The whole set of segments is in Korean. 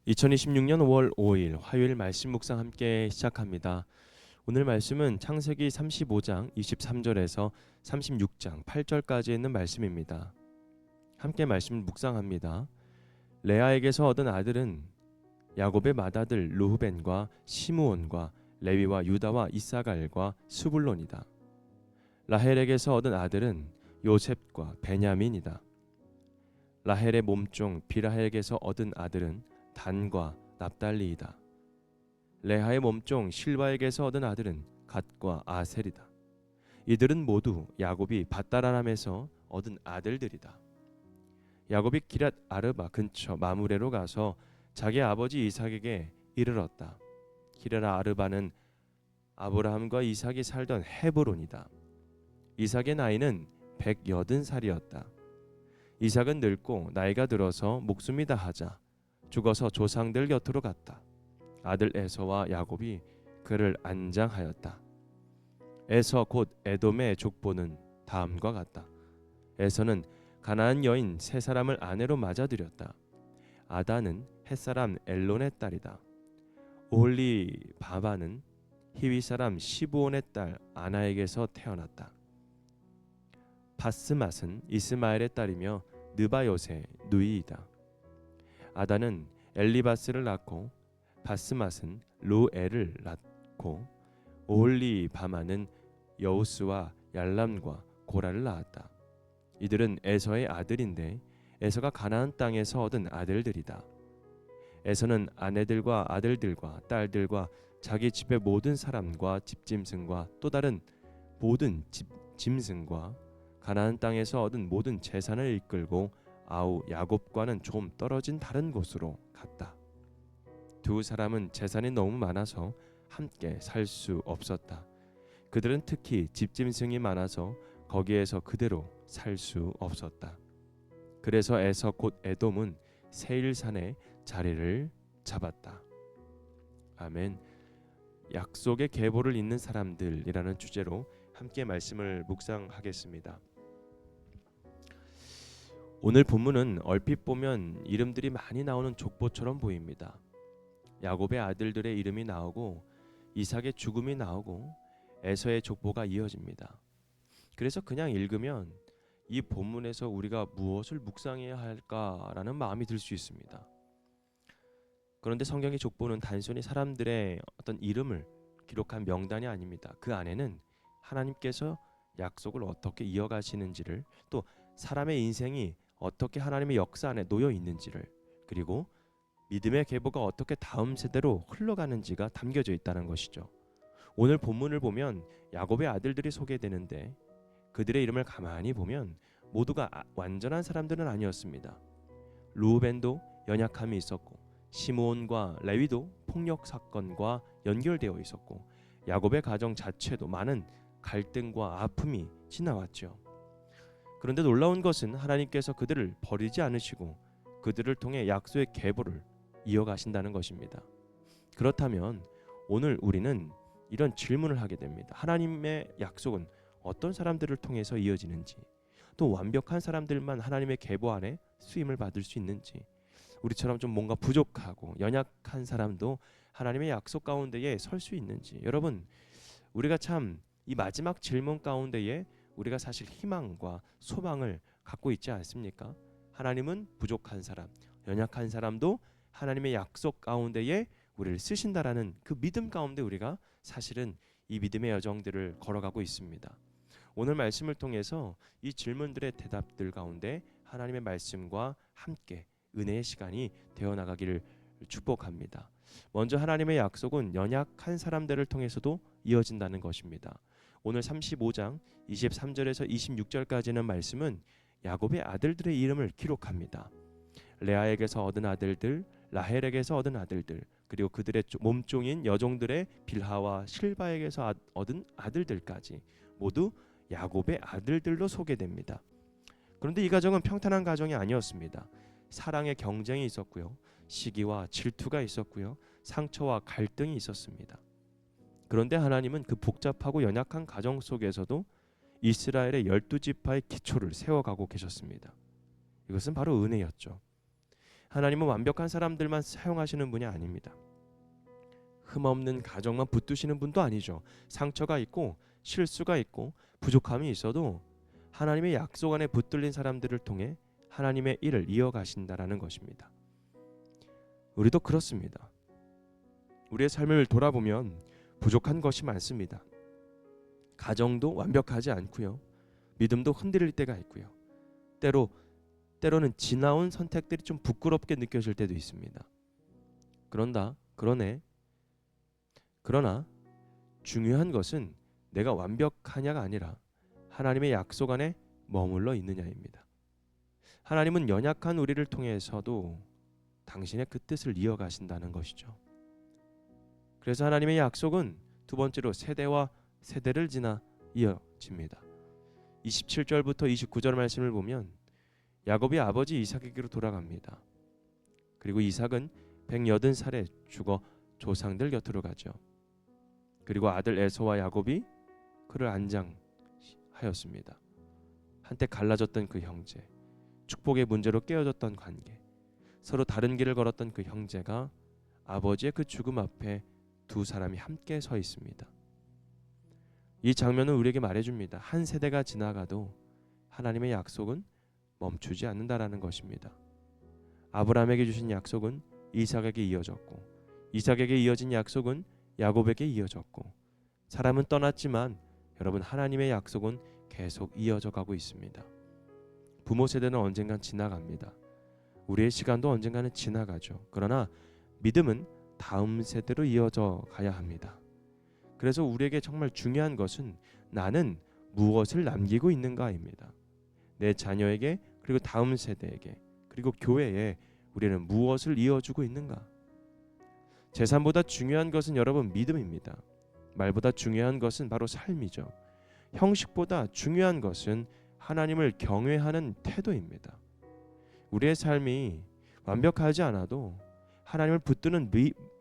2026년 5월 5일 화요일 말씀 묵상 함께 시작합니다. 오늘 말씀은 창세기 35장 23절에서 36장 8절까지 있는 말씀입니다. 함께 말씀을 묵상합니다. 레아에게서 얻은 아들은 야곱의 맏아들 르우벤과 시므온과 레위와 유다와 이사갈과 스불론이다. 라헬에게서 얻은 아들은 요셉과 베냐민이다. 라헬의 몸종 비라헬에게서 얻은 아들은 단과 납달리이다. 레아의 몸종 실바에게서 얻은 아들은 갓과 아셀이다. 이들은 모두 야곱이 밧다라람에서 얻은 아들들이다. 야곱이 기럇 아르바 근처 마므레로 가서 자기 아버지 이삭에게 이르렀다. 기럇 아르바는 아브라함과 이삭이 살던 헤브론이다. 이삭의 나이는 180살이었다. 이삭은 늙고 나이가 들어서 목숨이 다하자 죽어서 조상들 곁으로 갔다. 아들 에서와 야곱이 그를 안장하였다. 에서 곧 에돔의 족보는 다음과 같다. 에서는 가나안 여인 세 사람을 아내로 맞아들였다. 아다는 햇사람 엘론의 딸이다. 오홀리 바바는 히위 사람 시브온의 딸 아나에게서 태어났다. 바스맛은 이스마엘의 딸이며 느바요세 누이이다. 아다는 엘리바스를 낳고 바스맛은 루엘을 낳고 오홀리 바마는 여우스와 얄람과 고라를 낳았다. 이들은 에서의 아들인데 에서가 가나안 땅에서 얻은 아들들이다. 에서는 아내들과 아들들과 딸들과 자기 집의 모든 사람과 집짐승과 또 다른 모든 짐승과 가나안 땅에서 얻은 모든 재산을 이끌고 아우 야곱과는 좀 떨어진 다른 곳으로 갔다. 두 사람은 재산이 너무 많아서 함께 살 수 없었다. 그들은 특히 집짐승이 많아서 거기에서 그대로 살 수 없었다. 그래서 에서 곧 에돔은 세일산에 자리를 잡았다. 아멘. 약속의 계보를 잇는 사람들이라는 주제로 함께 말씀을 묵상하겠습니다. 오늘 본문은 얼핏 보면 이름들이 많이 나오는 족보처럼 보입니다. 야곱의 아들들의 이름이 나오고 이삭의 죽음이 나오고 에서의 족보가 이어집니다. 그래서 그냥 읽으면 이 본문에서 우리가 무엇을 묵상해야 할까라는 마음이 들 수 있습니다. 그런데 성경의 족보는 단순히 사람들의 어떤 이름을 기록한 명단이 아닙니다. 그 안에는 하나님께서 약속을 어떻게 이어가시는지를, 또 사람의 인생이 어떻게 하나님의 역사 안에 놓여 있는지를, 그리고 믿음의 계보가 어떻게 다음 세대로 흘러가는지가 담겨져 있다는 것이죠. 오늘 본문을 보면 야곱의 아들들이 소개되는데 그들의 이름을 가만히 보면 모두가 완전한 사람들은 아니었습니다. 르우벤도 연약함이 있었고 시므온과 레위도 폭력 사건과 연결되어 있었고 야곱의 가정 자체도 많은 갈등과 아픔이 지나왔죠. 그런데 놀라운 것은 하나님께서 그들을 버리지 않으시고 그들을 통해 약속의 계보를 이어가신다는 것입니다. 그렇다면 오늘 우리는 이런 질문을 하게 됩니다. 하나님의 약속은 어떤 사람들을 통해서 이어지는지, 또 완벽한 사람들만 하나님의 계보 안에 쓰임을 받을 수 있는지, 우리처럼 좀 뭔가 부족하고 연약한 사람도 하나님의 약속 가운데에 설 수 있는지, 여러분 우리가 참 이 마지막 질문 가운데에 우리가 사실 희망과 소망을 갖고 있지 않습니까? 하나님은 부족한 사람, 연약한 사람도 하나님의 약속 가운데에 우리를 쓰신다라는 그 믿음 가운데 우리가 사실은 이 믿음의 여정들을 걸어가고 있습니다. 오늘 말씀을 통해서 이 질문들의 대답들 가운데 하나님의 말씀과 함께 은혜의 시간이 되어 나가기를 축복합니다. 먼저 하나님의 약속은 연약한 사람들을 통해서도 이어진다는 것입니다. 오늘 35장 23절에서 26절까지는 말씀은 야곱의 아들들의 이름을 기록합니다. 레아에게서 얻은 아들들, 라헬에게서 얻은 아들들, 그리고 그들의 몸종인 여종들의 빌하와 실바에게서 얻은 아들들까지 모두 야곱의 아들들로 소개됩니다. 그런데 이 가정은 평탄한 가정이 아니었습니다. 사랑의 경쟁이 있었고요, 시기와 질투가 있었고요, 상처와 갈등이 있었습니다. 그런데 하나님은 그 복잡하고 연약한 가정 속에서도 이스라엘의 12지파의 기초를 세워가고 계셨습니다. 이것은 바로 은혜였죠. 하나님은 완벽한 사람들만 사용하시는 분이 아닙니다. 흠없는 가정만 붙드시는 분도 아니죠. 상처가 있고 실수가 있고 부족함이 있어도 하나님의 약속 안에 붙들린 사람들을 통해 하나님의 일을 이어가신다라는 것입니다. 우리도 그렇습니다. 우리의 삶을 돌아보면 부족한 것이 많습니다. 가정도 완벽하지 않고요. 믿음도 흔들릴 때가 있고요. 때로는 지나온 선택들이 좀 부끄럽게 느껴질 때도 있습니다. 그러나 중요한 것은 내가 완벽하냐가 아니라 하나님의 약속 안에 머물러 있느냐입니다. 하나님은 연약한 우리를 통해서도 당신의 그 뜻을 이어가신다는 것이죠. 그래서 하나님의 약속은 두 번째로 세대와 세대를 지나 이어집니다. 27절부터 29절 말씀을 보면 야곱이 아버지 이삭에게로 돌아갑니다. 그리고 이삭은 180살에 죽어 조상들 곁으로 가죠. 그리고 아들 에서와 야곱이 그를 안장하였습니다. 한때 갈라졌던 그 형제, 축복의 문제로 깨어졌던 관계, 서로 다른 길을 걸었던 그 형제가 아버지의 그 죽음 앞에 두 사람이 함께 서 있습니다. 이 장면은 우리에게 말해줍니다. 한 세대가 지나가도 하나님의 약속은 멈추지 않는다라는 것입니다. 아브라함에게 주신 약속은 이삭에게 이어졌고, 이삭에게 이어진 약속은 야곱에게 이어졌고, 사람은 떠났지만 여러분, 하나님의 약속은 계속 이어져 가고 있습니다. 부모 세대는 언젠간 지나갑니다. 우리의 시간도 언젠가는 지나가죠. 그러나 믿음은 다음 세대로 이어져 가야 합니다. 그래서 우리에게 정말 중요한 것은 나는 무엇을 남기고 있는가입니다. 내 자녀에게, 그리고 다음 세대에게, 그리고 교회에 우리는 무엇을 이어주고 있는가? 재산보다 중요한 것은 여러분 믿음입니다. 말보다 중요한 것은 바로 삶이죠. 형식보다 중요한 것은 하나님을 경외하는 태도입니다. 우리의 삶이 완벽하지 않아도 하나님을 붙드는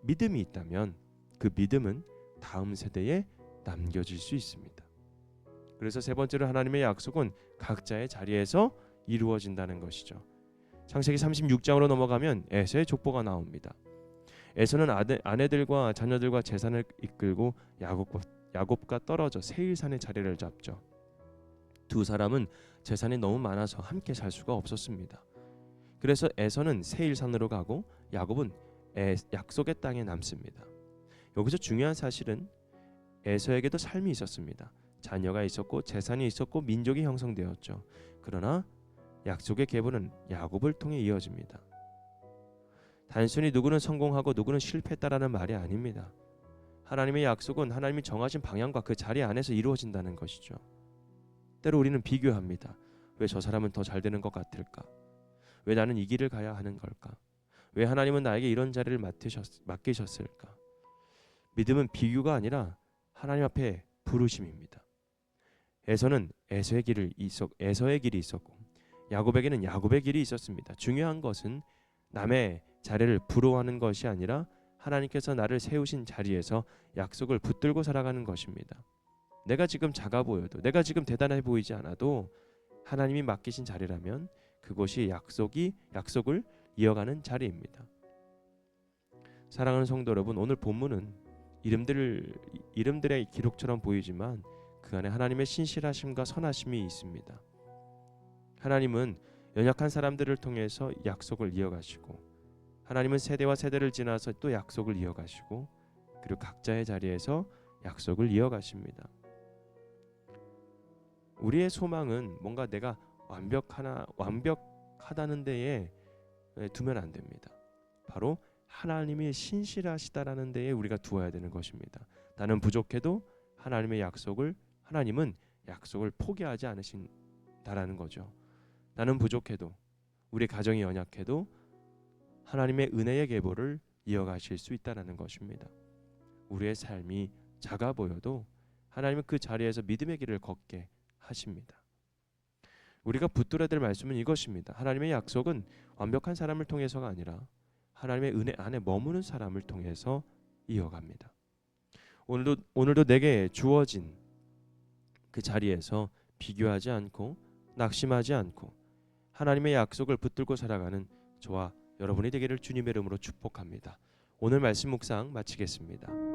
믿음이 있다면 그 믿음은 다음 세대에 남겨질 수 있습니다. 그래서 세 번째로 하나님의 약속은 각자의 자리에서 이루어진다는 것이죠. 창세기 36장으로 넘어가면 에서의 족보가 나옵니다. 에서는 아내들과 자녀들과 재산을 이끌고 야곱과 떨어져 세일산의 자리를 잡죠. 두 사람은 재산이 너무 많아서 함께 살 수가 없었습니다. 그래서 에서는 세일산으로 가고 야곱은 약속의 땅에 남습니다. 여기서 중요한 사실은 에서에게도 삶이 있었습니다. 자녀가 있었고 재산이 있었고 민족이 형성되었죠. 그러나 약속의 계보는 야곱을 통해 이어집니다. 단순히 누구는 성공하고 누구는 실패했다라는 말이 아닙니다. 하나님의 약속은 하나님이 정하신 방향과 그 자리 안에서 이루어진다는 것이죠. 때로 우리는 비교합니다. 왜 저 사람은 더 잘 되는 것 같을까? 왜 나는 이 길을 가야 하는 걸까? 왜 하나님은 나에게 이런 자리를 맡기셨을까? 믿음은 비교가 아니라 하나님 앞에 부르심입니다. 에서는 에서의 길이 있었고 야곱에게는 야곱의 길이 있었습니다. 중요한 것은 남의 자리를 부러워하는 것이 아니라 하나님께서 나를 세우신 자리에서 약속을 붙들고 살아가는 것입니다. 내가 지금 작아 보여도, 내가 지금 대단해 보이지 않아도 하나님이 맡기신 자리라면 그곳이 약속을 이어가는 자리입니다. 사랑하는 성도 여러분, 오늘 본문은 이름들의 기록처럼 보이지만 그 안에 하나님의 신실하심과 선하심이 있습니다. 하나님은 연약한 사람들을 통해서 약속을 이어가시고, 하나님은 세대와 세대를 지나서 또 약속을 이어가시고, 그리고 각자의 자리에서 약속을 이어가십니다. 우리의 소망은 뭔가 내가 완벽하다는 데에 두면 안 됩니다. 바로 하나님이 신실하시다라는 데에 우리가 두어야 되는 것입니다. 나는 부족해도 하나님은 약속을 포기하지 않으신다라는 거죠. 나는 부족해도, 우리 가정이 연약해도 하나님의 은혜의 계보를 이어가실 수 있다라는 것입니다. 우리의 삶이 작아 보여도 하나님은 그 자리에서 믿음의 길을 걷게 하십니다. 우리가 붙들어야 될 말씀은 이것입니다. 하나님의 약속은 완벽한 사람을 통해서가 아니라 하나님의 은혜 안에 머무는 사람을 통해서 이어갑니다. 오늘도 내게 주어진 그 자리에서 비교하지 않고 낙심하지 않고 하나님의 약속을 붙들고 살아가는 저와 여러분이 되기를 주님의 이름으로 축복합니다. 오늘 말씀 묵상 마치겠습니다.